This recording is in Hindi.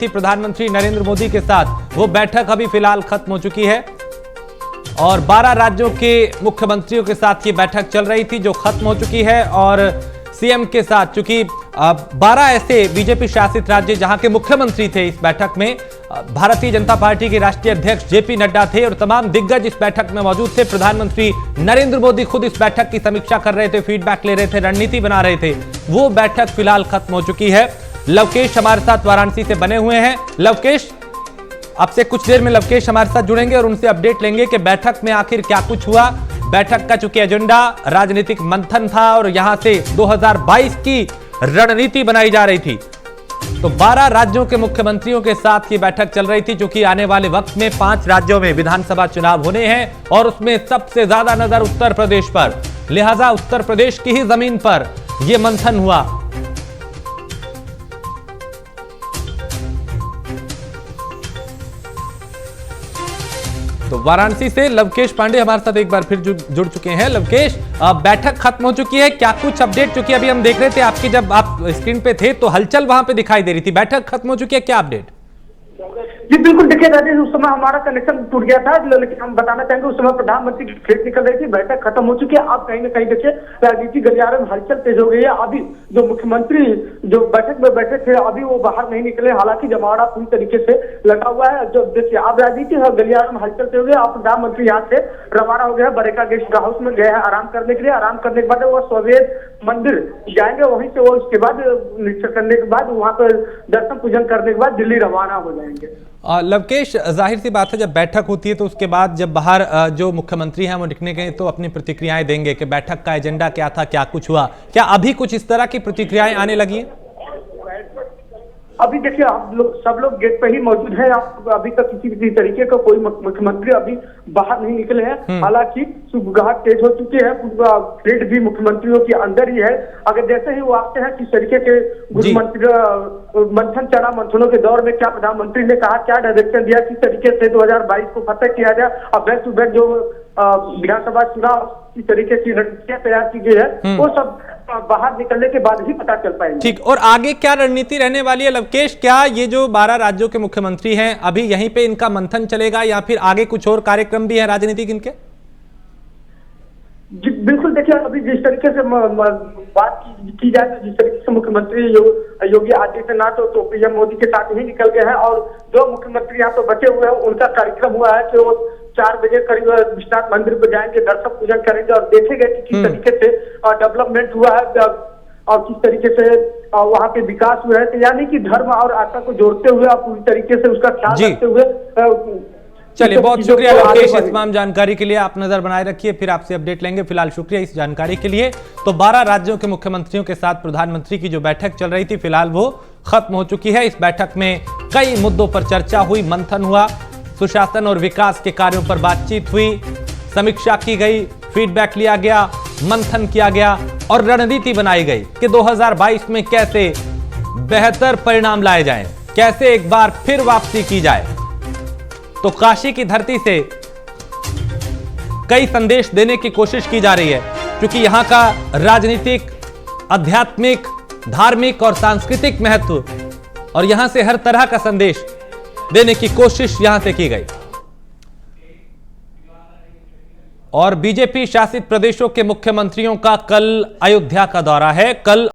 थी प्रधानमंत्री नरेंद्र मोदी के साथ, वो बैठक अभी फिलहाल खत्म हो चुकी है और 12 राज्यों के मुख्यमंत्रियों के साथ ये बैठक चल रही थी जो खत्म हो चुकी है। और सीएम के साथ, चूंकि 12 ऐसे बीजेपी शासित राज्य जहां के मुख्यमंत्री थे, इस बैठक में भारतीय जनता पार्टी के राष्ट्रीय अध्यक्ष जेपी नड्डा थे और तमाम दिग्गज इस बैठक में मौजूद थे। प्रधानमंत्री नरेंद्र मोदी खुद इस बैठक की समीक्षा कर रहे थे, फीडबैक ले रहे थे, रणनीति बना रहे थे। वो बैठक फिलहाल खत्म हो चुकी है। लवकेश हमारे साथ वाराणसी से बने हुए हैं। लवकेश, आपसे कुछ देर में लवकेश हमारे साथ जुड़ेंगे और उनसे अपडेट लेंगे कि बैठक में आखिर क्या कुछ हुआ। बैठक का चूंकि एजेंडा राजनीतिक मंथन था और यहां से 2022 की रणनीति बनाई जा रही थी, तो 12 राज्यों के मुख्यमंत्रियों के साथ ये बैठक चल रही थी, जो कि आने वाले वक्त में 5 राज्यों में विधानसभा चुनाव होने हैं और उसमें सबसे ज्यादा नजर उत्तर प्रदेश पर, लिहाजा उत्तर प्रदेश की ही जमीन पर यह मंथन हुआ। तो वाराणसी से लवकेश पांडे हमारे साथ एक बार फिर जुड़ चुके हैं। लवकेश, बैठक खत्म हो चुकी है, क्या कुछ अपडेट? चूंकि अभी हम देख रहे थे आपकी, जब आप स्क्रीन पे थे तो हलचल वहां पे दिखाई दे रही थी। बैठक खत्म हो चुकी है, क्या अपडेट? जी बिल्कुल, देखिए राजेश, उस समय हमारा कनेक्शन टूट गया था, लेकिन हम बताना चाहेंगे उस समय प्रधानमंत्री की फ्लाइट निकल रही थी, बैठक खत्म हो चुकी है। अब कहीं ना कहीं देखिए राजनीतिक गलियारे में हलचल तेज हो गई है। अभी जो मुख्यमंत्री जो बैठक में बैठे थे, अभी वो बाहर नहीं निकले, हालांकि जमावड़ा पूरी तरीके से लगा हुआ है। जो देखिए अब राजनीतिक गलियारे में हलचल तेज हो गई। अब प्रधानमंत्री यहाँ से रवाना हो गया, बरेका गेस्ट हाउस में गए हैं आराम करने के लिए। आराम करने के बाद वो स्ववेद मंदिर जाएंगे, वहीं से वो उसके बाद निरीक्षण करने के बाद वहां पर दर्शन पूजन करने के बाद दिल्ली रवाना हो जाएंगे। लवकेश, जाहिर सी बात है जब बैठक होती है तो उसके बाद जब बाहर जो मुख्यमंत्री हैं वो निकलने गए तो अपनी प्रतिक्रियाएं देंगे कि बैठक का एजेंडा क्या था, क्या कुछ हुआ। क्या अभी कुछ इस तरह की प्रतिक्रियाएं आने लगी हैं? अभी देखिए आप लोग सब लोग गेट पे ही मौजूद हैं। अभी तक किसी भी तरीके का कोई मुख्यमंत्री अभी बाहर नहीं निकले हैं। हालांकि सुबह तेज हो चुके हैं, फ्लाइट भी मुख्यमंत्रियों के अंदर ही है। अगर जैसे ही वो आते हैं किस तरीके के गृह मंथन चढ़ा, मंथनों के दौर में क्या प्रधानमंत्री ने कहा, क्या डायरेक्शन दिया, किस तरीके से 2022 को फतह किया जाए, अब बैक टू बैक जो विधानसभा चुनाव किस तरीके की रणनीतियां तैयार की गई है, वो सब बाहर निकलने के बाद ही पता चल पाएंगे। ठीक, और आगे क्या रणनीति रहने वाली है लवकेश? क्या ये जो 12 राज्यों के मुख्यमंत्री हैं अभी यहीं पे इनका मंथन चलेगा या फिर आगे कुछ और कार्यक्रम भी है राजनीतिक इनके? जी बिल्कुल, देखिए अभी जिस तरीके से बात की जाए, जिस तरीके से मुख्यमंत्री योगी आदित्यनाथ तो पीएम मोदी के साथ ही निकल गए हैं और जो मुख्यमंत्री यहाँ पे बचे हुए हैं उनका कार्यक्रम हुआ है कि वो 4 बजे करीब विश्वनाथ मंदिर पर जाएंगे, दर्शन पूजन करेंगे और देखेंगे कि किस तरीके से डेवलपमेंट हुआ है और किस तरीके से वहाँ पे विकास हुआ है। तो यानी कि धर्म और आस्था को जोड़ते हुए और पूरी तरीके से उसका ख्याल रखते हुए। चलिए, बहुत शुक्रिया लवकेश इस तमाम जानकारी के लिए। आप नजर बनाए रखिए, फिर आपसे अपडेट लेंगे। फिलहाल शुक्रिया इस जानकारी के लिए। तो 12 राज्यों के मुख्यमंत्रियों के साथ प्रधानमंत्री की जो बैठक चल रही थी फिलहाल वो खत्म हो चुकी है। इस बैठक में कई मुद्दों पर चर्चा हुई, मंथन हुआ, सुशासन और विकास के कार्यों पर बातचीत हुई, समीक्षा की गई, फीडबैक लिया गया, मंथन किया गया और रणनीति बनाई गई कि 2022 में कैसे बेहतर परिणाम लाए जाएं, कैसे एक बार फिर वापसी की जाए। तो काशी की धरती से कई संदेश देने की कोशिश की जा रही है, क्योंकि यहां का राजनीतिक, आध्यात्मिक, धार्मिक और सांस्कृतिक महत्व और यहां से हर तरह का संदेश देने की कोशिश यहां से की गई। और बीजेपी शासित प्रदेशों के मुख्यमंत्रियों का कल अयोध्या का दौरा है। कल